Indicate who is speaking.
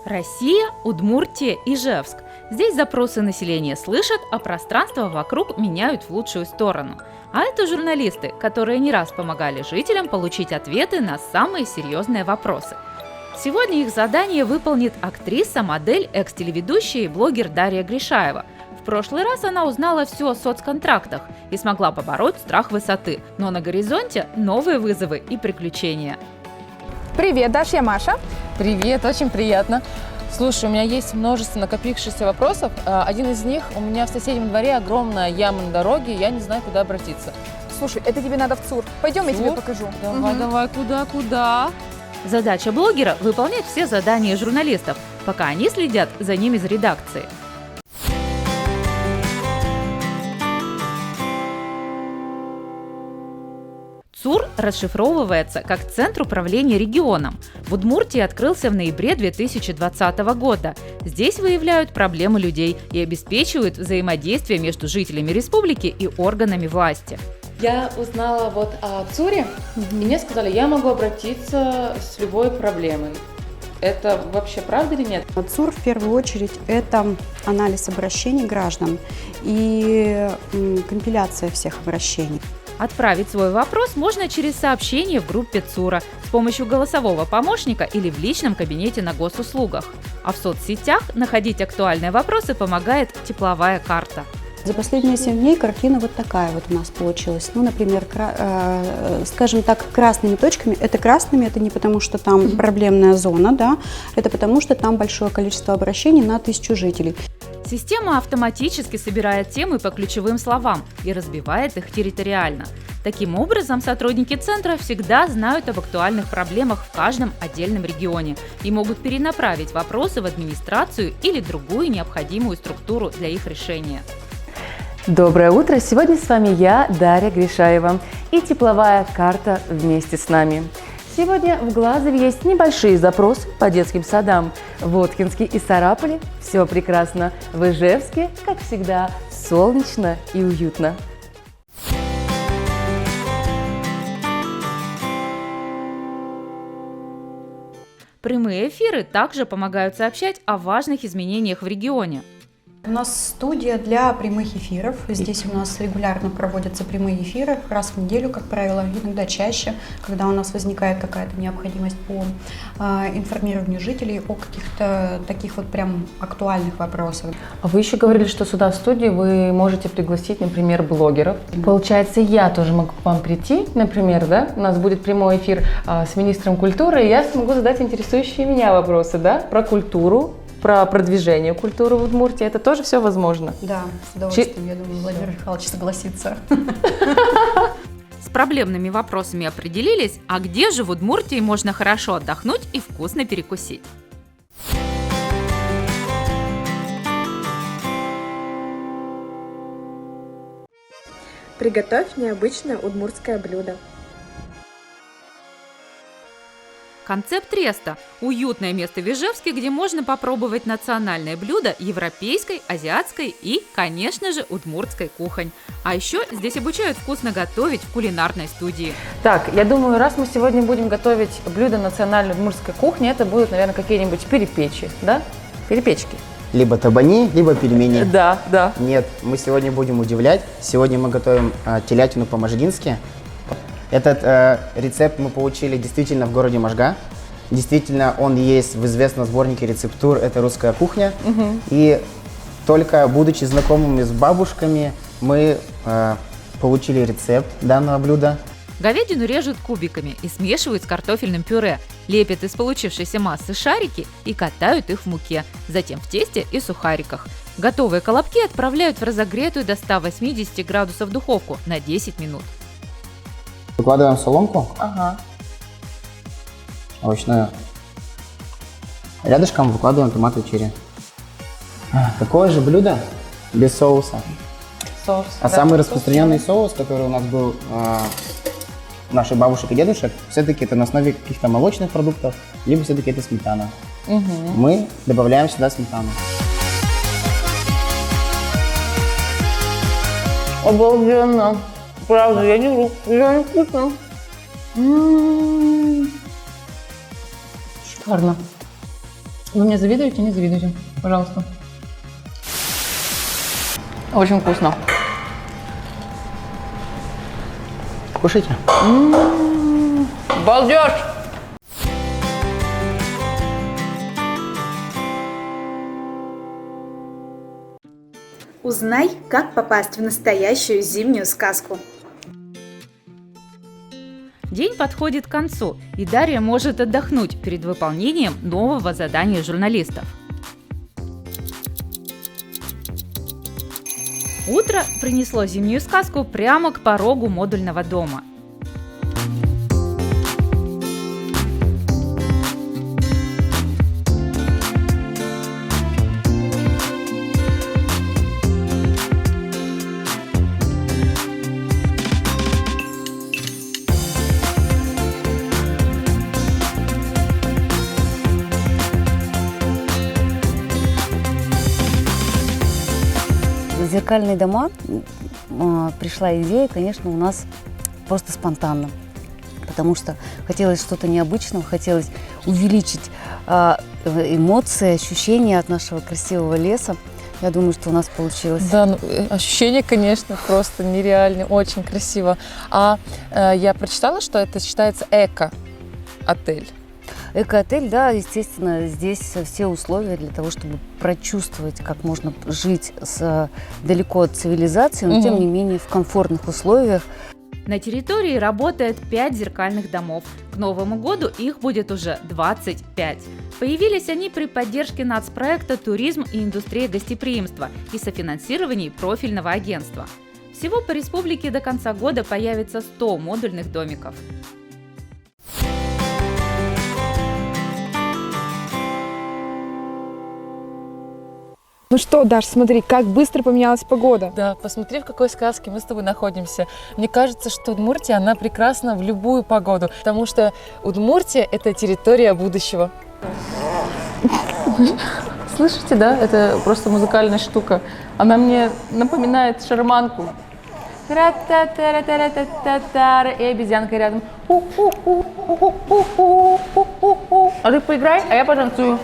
Speaker 1: Россия, Удмуртия, Ижевск. Здесь запросы населения слышат, а пространство вокруг меняют в лучшую сторону. А это журналисты, которые не раз помогали жителям получить ответы на самые серьезные вопросы. Сегодня их задание выполнит актриса, модель, экс-телеведущая и блогер Дарья Гришаева. В прошлый раз она узнала все о соцконтрактах и смогла побороть страх высоты. Но на горизонте новые вызовы и приключения.
Speaker 2: Привет, Даш, я Маша.
Speaker 3: Привет, очень приятно. Слушай, у меня есть множество накопившихся вопросов. Один из них: у меня в соседнем дворе огромная яма на дороге, я не знаю, куда обратиться.
Speaker 2: Слушай, это тебе надо в ЦУР. Пойдем, я тебе покажу.
Speaker 3: Давай, куда?
Speaker 1: Задача блогера – выполнять все задания журналистов, пока они следят за ними из редакции. ЦУР расшифровывается как Центр управления регионом. В Удмуртии открылся в ноябре 2020 года. Здесь выявляют проблемы людей и обеспечивают взаимодействие между жителями республики и органами власти.
Speaker 3: Я узнала о ЦУРе, и мне сказали, я могу обратиться с любой проблемой. Это вообще правда или нет?
Speaker 4: ЦУР в первую очередь это анализ обращений граждан и компиляция всех обращений.
Speaker 1: Отправить свой вопрос можно через сообщение в группе ЦУРа с помощью голосового помощника или в личном кабинете на госуслугах. А в соцсетях находить актуальные вопросы помогает тепловая карта.
Speaker 4: За последние 7 дней картина вот такая вот у нас получилась. Ну, например, скажем так, красными точками. Это красными, это не потому, что там проблемная зона, да, это потому, что там большое количество обращений на 1000 жителей.
Speaker 1: Система автоматически собирает темы по ключевым словам и разбивает их территориально. Таким образом, сотрудники центра всегда знают об актуальных проблемах в каждом отдельном регионе и могут перенаправить вопросы в администрацию или другую необходимую структуру для их решения.
Speaker 5: Доброе утро! Сегодня с вами я, Дарья Гришаева, и тепловая карта вместе с нами. Сегодня в Глазове есть небольшие запросы по детским садам. В Воткинске и Сарапуле все прекрасно. В Ижевске, как всегда, солнечно и уютно.
Speaker 1: Прямые эфиры также помогают сообщать о важных изменениях в регионе.
Speaker 4: У нас студия для прямых эфиров. Здесь у нас регулярно проводятся прямые эфиры, раз в неделю, как правило, иногда чаще, когда у нас возникает какая-то необходимость по информированию жителей о каких-то таких вот прям актуальных вопросах.
Speaker 3: А вы еще говорили, что сюда в студию вы можете пригласить, например, блогеров. Получается, я тоже могу к вам прийти, например, да? У нас будет прямой эфир с министром культуры, и я смогу задать интересующие меня вопросы, да, про культуру, про продвижение культуры в Удмуртии. Это тоже все возможно?
Speaker 4: Да, с удовольствием. Я думаю, Владимир Михайлович согласится.
Speaker 1: С проблемными вопросами определились, а где же в Удмуртии можно хорошо отдохнуть и вкусно перекусить?
Speaker 2: Приготовь необычное удмуртское блюдо.
Speaker 1: Концепт Реста – уютное место в Ижевске, где можно попробовать национальные блюда европейской, азиатской и, конечно же, удмуртской кухонь. А еще здесь обучают вкусно готовить в кулинарной студии.
Speaker 3: Так, я думаю, раз мы сегодня будем готовить блюдо национальной удмуртской кухни, это будут, наверное, какие-нибудь перепечи, да? Перепечки.
Speaker 6: Либо табани, либо пельмени.
Speaker 3: Да.
Speaker 6: Нет, мы сегодня будем удивлять. Сегодня мы готовим телятину по-можгински. Этот рецепт мы получили действительно в городе Можга. Действительно, он есть в известном сборнике рецептур «Это русская кухня». И только будучи знакомыми с бабушками, мы получили рецепт данного блюда.
Speaker 1: Говядину режут кубиками и смешивают с картофельным пюре, лепят из получившейся массы шарики и катают их в муке, затем в тесте и сухариках. Готовые колобки отправляют в разогретую до 180 градусов духовку на 10 минут.
Speaker 6: Выкладываем соломку.
Speaker 3: Ага.
Speaker 6: Овощную. Рядышком выкладываем томаты черри. Какое же блюдо без соуса?
Speaker 3: Соус.
Speaker 6: А
Speaker 3: да,
Speaker 6: самый распространенный соус, который у нас был у наших бабушек и дедушек, все-таки это на основе каких-то молочных продуктов, либо все-таки это сметана. Мы добавляем сюда сметану.
Speaker 3: Обалденно. Правда, я не вру. Реально вкусно. Шикарно. Вы мне завидуете? Не завидуйте, пожалуйста. Очень вкусно.
Speaker 6: Кушайте.
Speaker 3: Балдеж!
Speaker 7: Узнай, как попасть в настоящую зимнюю сказку.
Speaker 1: День подходит к концу, и Дарья может отдохнуть перед выполнением нового задания журналистов. Утро принесло зимнюю сказку прямо к порогу модульного дома.
Speaker 8: Зеркальные дома, пришла идея, конечно, у нас просто спонтанно, потому что хотелось что-то необычного, хотелось увеличить эмоции, ощущения от нашего красивого леса. Я думаю, что у нас получилось.
Speaker 3: Да, ну, ощущения, конечно, просто нереальные, очень красиво. Я прочитала, что это считается эко-отель.
Speaker 8: Эко-отель, да, естественно, здесь все условия для того, чтобы прочувствовать, как можно жить далеко от цивилизации, но тем не менее в комфортных условиях.
Speaker 1: На территории работает 5 зеркальных домов. К Новому году их будет уже 25. Появились они при поддержке нацпроекта «Туризм и индустрия гостеприимства» и софинансировании профильного агентства. Всего по республике до конца года появится 100 модульных домиков.
Speaker 2: Ну что, Даш, смотри, как быстро поменялась погода.
Speaker 3: Да, посмотри, в какой сказке мы с тобой находимся. Мне кажется, что Удмуртия, она прекрасна в любую погоду, потому что Удмуртия – это территория будущего. Слышите, да? Это просто музыкальная штука. Она мне напоминает шарманку. И обезьянка рядом. А ты поиграй, а я потанцую.